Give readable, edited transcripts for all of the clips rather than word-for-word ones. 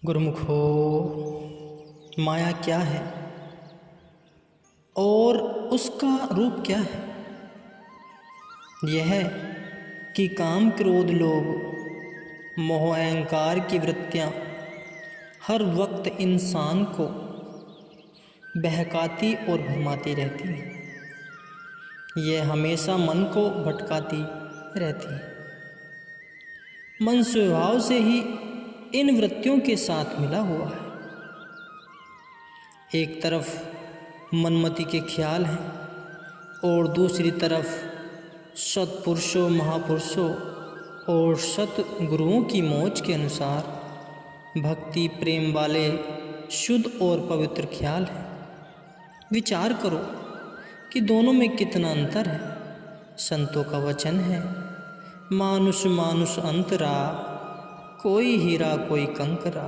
गुरुमुखो, माया क्या है और उसका रूप क्या है? यह कि काम, क्रोध, लोभ, मोह, अहंकार की वृत्तियाँ हर वक्त इंसान को बहकाती और भरमाती रहती हैं। यह हमेशा मन को भटकाती रहती है। मन स्वभाव से ही इन वृत्तियों के साथ मिला हुआ है। एक तरफ मनमति के ख्याल हैं और दूसरी तरफ सत्पुरुषों, महापुरुषों और सतगुरुओं की मौज के अनुसार भक्ति प्रेम वाले शुद्ध और पवित्र ख्याल हैं। विचार करो कि दोनों में कितना अंतर है। संतों का वचन है, मानुष मानुष अंतरा, कोई हीरा कोई कंकरा।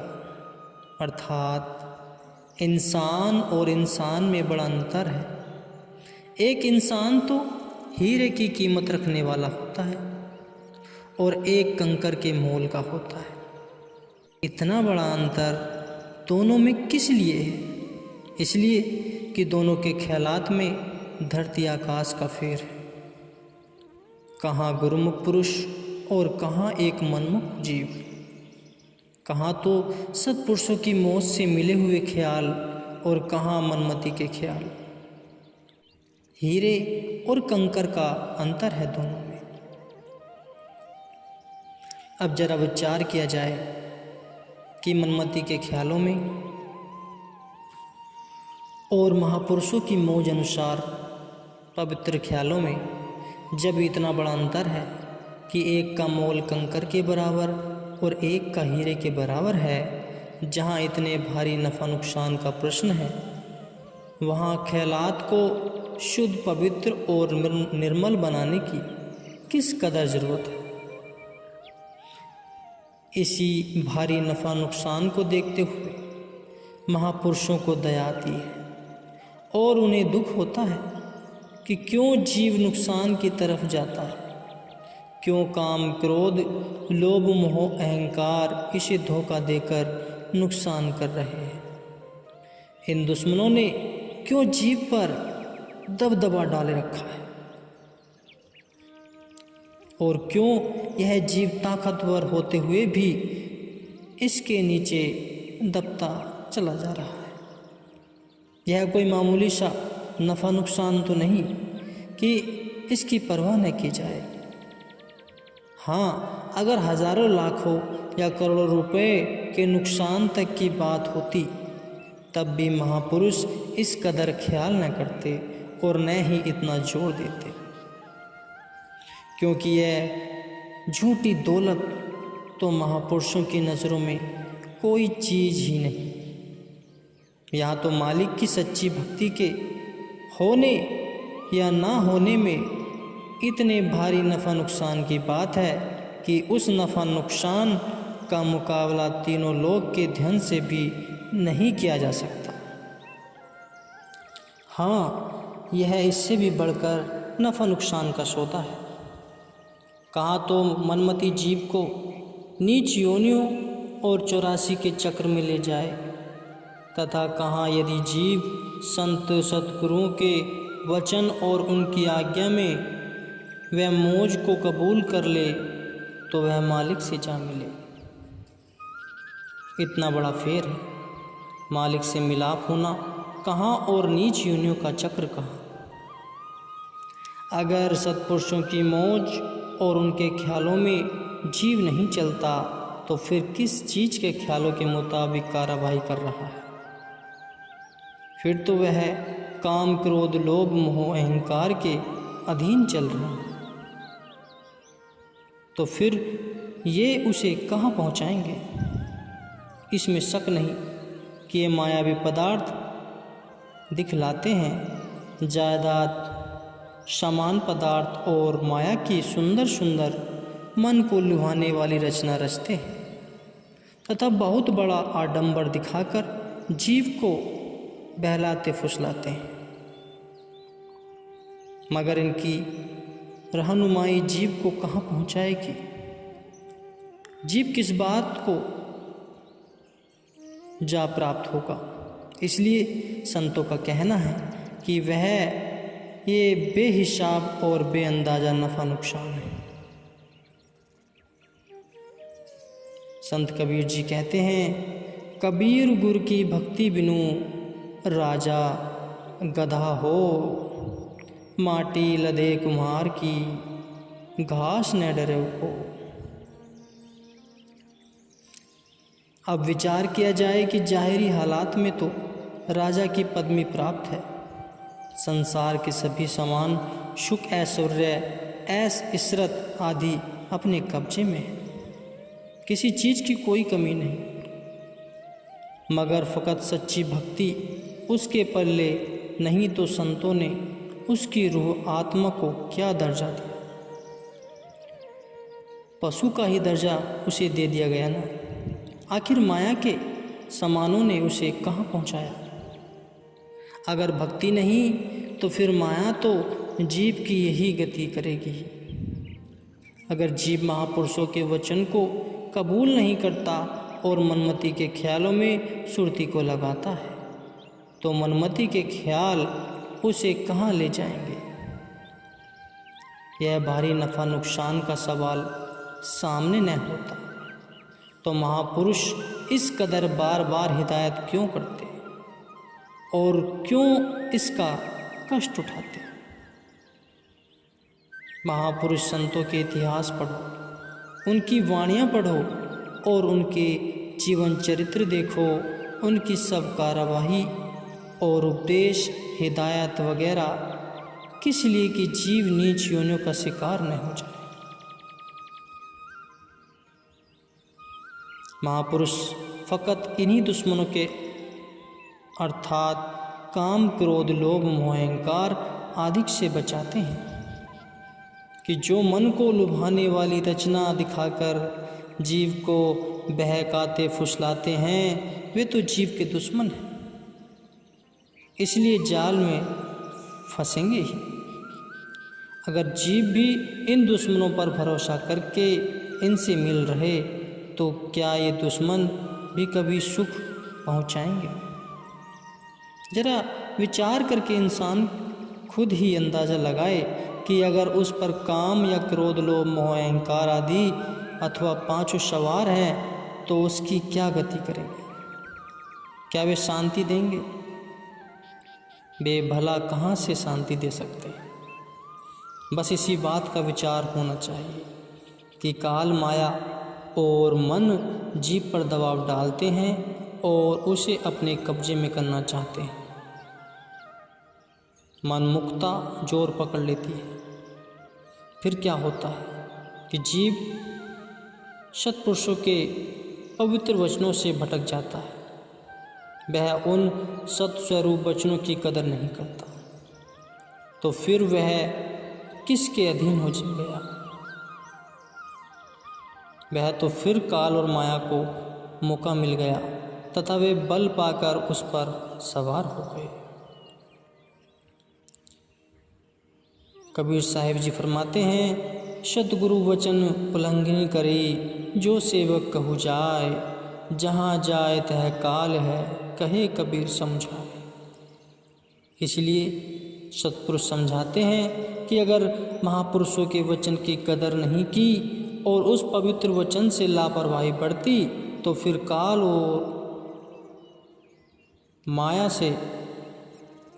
अर्थात इंसान और इंसान में बड़ा अंतर है। एक इंसान तो हीरे की कीमत रखने वाला होता है और एक कंकर के मोल का होता है। इतना बड़ा अंतर दोनों में किस लिए है? इसलिए कि दोनों के ख्यालात में धरती आकाश का फेर है। कहाँ गुरुमुख पुरुष और कहाँ एक मनमुख जीव। कहाँ तो सत्पुरुषों की मौज से मिले हुए ख्याल और कहाँ मनमति के ख्याल। हीरे और कंकर का अंतर है दोनों में। अब जरा विचार किया जाए कि मनमति के ख्यालों में और महापुरुषों की मौज अनुसार पवित्र ख्यालों में जब इतना बड़ा अंतर है कि एक का मोल कंकर के बराबर और एक का हीरे के बराबर है, जहाँ इतने भारी नफ़ा नुकसान का प्रश्न है, वहाँ ख्यालात को शुद्ध, पवित्र और निर्मल बनाने की किस कदर ज़रूरत है। इसी भारी नफ़ा नुकसान को देखते हुए महापुरुषों को दया आती है और उन्हें दुख होता है कि क्यों जीव नुकसान की तरफ जाता है, क्यों काम, क्रोध, लोभ, मोह, अहंकार इसे धोखा देकर नुकसान कर रहे हैं। इन दुश्मनों ने क्यों जीव पर दबदबा डाले रखा है और क्यों यह जीव ताकतवर होते हुए भी इसके नीचे दबता चला जा रहा है। यह कोई मामूली सा नफ़ा नुकसान तो नहीं कि इसकी परवाह न की जाए। हाँ, अगर हज़ारों, लाखों या करोड़ों रुपए के नुकसान तक की बात होती तब भी महापुरुष इस कदर ख्याल न करते और न ही इतना जोर देते, क्योंकि यह झूठी दौलत तो महापुरुषों की नज़रों में कोई चीज़ ही नहीं। यहाँ तो मालिक की सच्ची भक्ति के होने या ना होने में इतने भारी नफ़ा नुकसान की बात है कि उस नफ़ा नुकसान का मुकाबला तीनों लोक के ध्यान से भी नहीं किया जा सकता। हाँ, यह इससे भी बढ़कर नफ़ा नुकसान का सौदा है। कहाँ तो मनमति जीव को नीच योनियों और 84 के चक्र में ले जाए, तथा कहाँ यदि जीव संत सतगुरुओं के वचन और उनकी आज्ञा में वह मौज को कबूल कर ले तो वह मालिक से जा मिले। इतना बड़ा फेर है। मालिक से मिलाप होना कहाँ और नीच योनियों का चक्र कहाँ। अगर सत्पुरुषों की मौज और उनके ख्यालों में जीव नहीं चलता तो फिर किस चीज़ के ख्यालों के मुताबिक कार्रवाई कर रहा है? फिर तो वह काम, क्रोध, लोभ, मोह, अहंकार के अधीन चल रहा है। तो फिर ये उसे कहाँ पहुँचाएंगे? इसमें शक नहीं कि ये मायावी पदार्थ दिखलाते हैं। जायदाद, सामान, पदार्थ और माया की सुंदर सुंदर मन को लुभाने वाली रचना रचते हैं तथा बहुत बड़ा आडंबर दिखाकर जीव को बहलाते फुसलाते हैं। मगर इनकी रहनुमाई जीव को कहाँ पहुँचाएगी? जीव किस बात को जा प्राप्त होगा। इसलिए संतों का कहना है कि वह ये बेहिसाब और बेअंदाजा नफ़ा नुकसान है। संत कबीर जी कहते हैं, कबीर गुर की भक्ति बिनु राजा गधा हो, माटी लदे कुम्हार की घास न डरे को। अब विचार किया जाए कि जाहिरी हालात में तो राजा की पदवी प्राप्त है, संसार के सभी सामान सुख ऐश्वर्य ऐश इशरत आदि अपने कब्जे में है, किसी चीज़ की कोई कमी नहीं। मगर फ़कत सच्ची भक्ति उसके पल्ले नहीं तो संतों ने उसकी रूह आत्मा को क्या दर्जा दिया, पशु का ही दर्जा उसे दे दिया गया ना। आखिर माया के सामानों ने उसे कहाँ पहुँचाया। अगर भक्ति नहीं तो फिर माया तो जीव की यही गति करेगी। अगर जीव महापुरुषों के वचन को कबूल नहीं करता और मनमति के ख्यालों में सुरती को लगाता है, तो मनमति के ख्याल उसे कहाँ ले जाएंगे। यह भारी नफ़ा नुकसान का सवाल सामने न होता तो महापुरुष इस कदर बार बार हिदायत क्यों करते और क्यों इसका कष्ट उठाते। महापुरुष संतों के इतिहास पढ़ो, उनकी वाणियाँ पढ़ो और उनके जीवन चरित्र देखो। उनकी सब कार्यवाही और उपदेश हिदायत वगैरह किस लिए कि जीव नीच योनियों का शिकार न हो जाए। महापुरुष फ़कत इन्हीं दुश्मनों के अर्थात काम क्रोध लोभ मोह अहंकार आदि से बचाते हैं कि जो मन को लुभाने वाली रचना दिखाकर जीव को बहकाते फुसलाते हैं, वे तो जीव के दुश्मन हैं। इसलिए जाल में फंसेंगे ही। अगर जीव भी इन दुश्मनों पर भरोसा करके इनसे मिल रहे तो क्या ये दुश्मन भी कभी सुख पहुंचाएंगे। जरा विचार करके इंसान खुद ही अंदाज़ा लगाए कि अगर उस पर काम या क्रोध लोभ मोह अहंकार आदि अथवा पांचों सवार हैं तो उसकी क्या गति करेंगे। क्या वे शांति देंगे। वे भला कहाँ से शांति दे सकते हैं। बस इसी बात का विचार होना चाहिए कि काल माया और मन जीव पर दबाव डालते हैं और उसे अपने कब्जे में करना चाहते हैं। मनमुक्ता जोर पकड़ लेती है। फिर क्या होता है कि जीव सत्पुरुषों के पवित्र वचनों से भटक जाता है। वह उन सत्स्वरूप वचनों की कदर नहीं करता, तो फिर वह किसके अधीन हो गया। वह तो फिर काल और माया को मौका मिल गया तथा वे बल पाकर उस पर सवार हो गए। कबीर साहिब जी फरमाते हैं, सतगुरु वचन उल्लंघन करी जो सेवक कहु जाए, जहाँ जाए तह काल है कहे कबीर समझाए। इसलिए सतपुरुष समझाते हैं कि अगर महापुरुषों के वचन की कदर नहीं की और उस पवित्र वचन से लापरवाही बढ़ती तो फिर काल और माया से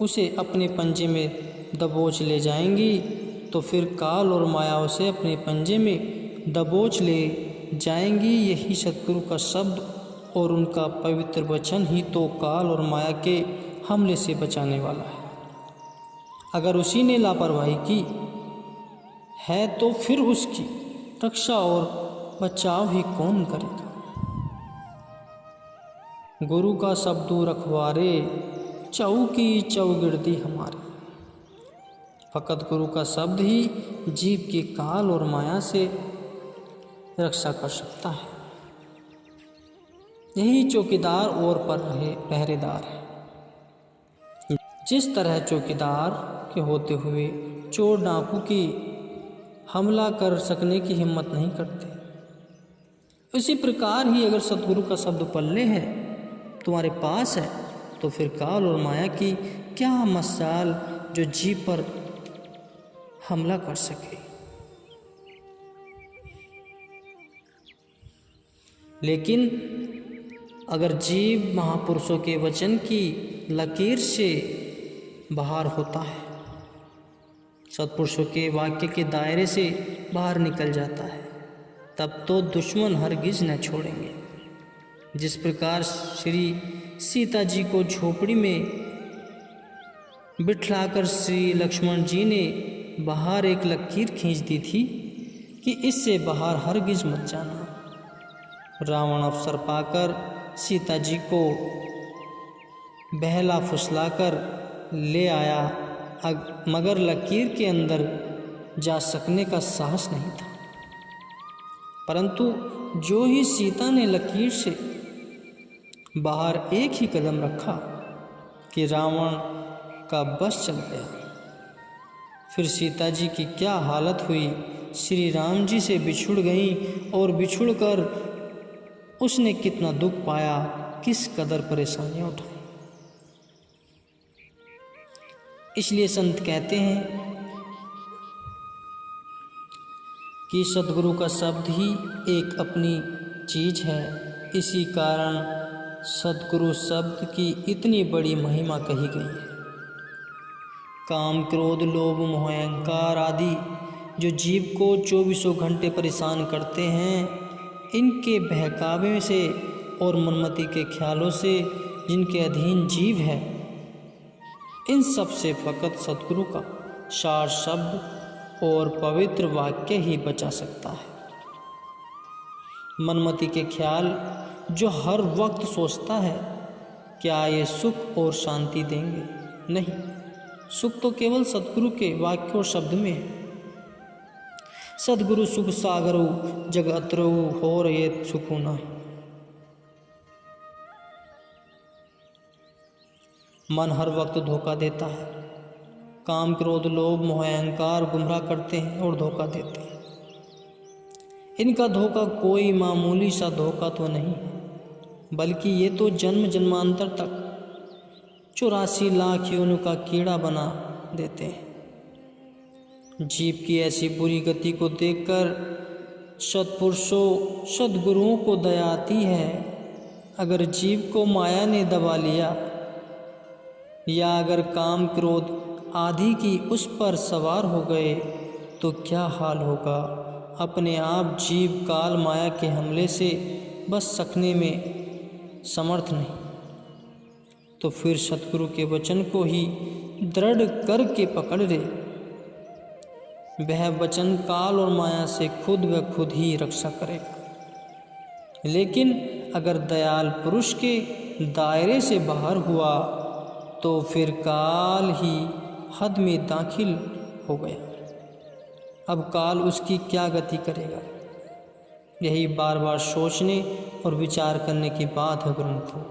उसे अपने पंजे में दबोच ले जाएंगी। तो फिर काल और माया उसे अपने पंजे में दबोच ले जाएंगी। यही सतगुरु का शब्द और उनका पवित्र वचन ही तो काल और माया के हमले से बचाने वाला है। अगर उसी ने लापरवाही की है तो फिर उसकी रक्षा और बचाव ही कौन करेगा। गुरु का शब्दू रखवारे, चौकी चौगिरदी हमारे। फ़कत गुरु का शब्द ही जीव की काल और माया से रक्षा कर सकता है। यही चौकीदार और पहरेदार है। जिस तरह चौकीदार के होते हुए चोर डाकू की हमला कर सकने की हिम्मत नहीं करते, इसी प्रकार ही अगर सतगुरु का शब्द पल्ले है तुम्हारे पास है तो फिर काल और माया की क्या मसाल जो जीव पर हमला कर सके। लेकिन अगर जीव महापुरुषों के वचन की लकीर से बाहर होता है, सत्पुरुषों के वाक्य के दायरे से बाहर निकल जाता है, तब तो दुश्मन हरगिज न छोड़ेंगे। जिस प्रकार श्री सीता जी को झोपड़ी में बिठलाकर श्री लक्ष्मण जी ने बाहर एक लकीर खींच दी थी कि इससे बाहर हरगिज मत जाना। रावण अवसर पाकर सीता जी को बहला फुसलाकर ले आया, मगर लकीर के अंदर जा सकने का साहस नहीं था। परंतु जो ही सीता ने लकीर से बाहर एक ही कदम रखा कि रावण का बस चल गया। फिर सीता जी की क्या हालत हुई, श्री राम जी से बिछुड़ गई और बिछुड़कर उसने कितना दुख पाया, किस कदर परेशानियां उठाई। इसलिए संत कहते हैं कि सद्गुरु का शब्द ही एक अपनी चीज है। इसी कारण सद्गुरु शब्द की इतनी बड़ी महिमा कही गई है। काम, क्रोध, लोभ, मोह, अहंकार आदि जो जीव को 24 घंटे परेशान करते हैं, इनके बहकावे से और मनमति के ख्यालों से जिनके अधीन जीव है, इन सब से फकत सद्गुरु का सार शब्द और पवित्र वाक्य ही बचा सकता है। मनमति के ख्याल जो हर वक्त सोचता है क्या ये सुख और शांति देंगे, नहीं, सुख तो केवल सद्गुरु के वाक्य और शब्द में है। सद्गुरु सुख सागरु जग अतरु हो रहे सुखु नाही। मन हर वक्त धोखा देता है। काम, क्रोध, लोभ, मोह, अहंकार गुमराह करते हैं और धोखा देते हैं। इनका धोखा कोई मामूली सा धोखा तो नहीं, बल्कि ये तो जन्म जन्मांतर तक 84 लाख योनियों का कीड़ा बना देते हैं। जीव की ऐसी बुरी गति को देखकर सत्पुरुषों, सद्गुरुओं को दया आती है। अगर जीव को माया ने दबा लिया या अगर काम, क्रोध आदि की उस पर सवार हो गए तो क्या हाल होगा। अपने आप जीव काल माया के हमले से बच सकने में समर्थ नहीं, तो फिर सतगुरु के वचन को ही दृढ़ करके पकड़ ले। वह वचन काल और माया से खुद व खुद ही रक्षा करेगा। लेकिन अगर दयाल पुरुष के दायरे से बाहर हुआ तो फिर काल ही हद में दाखिल हो गया। अब काल उसकी क्या गति करेगा, यही बार बार सोचने और विचार करने की बात है ग्रंथों।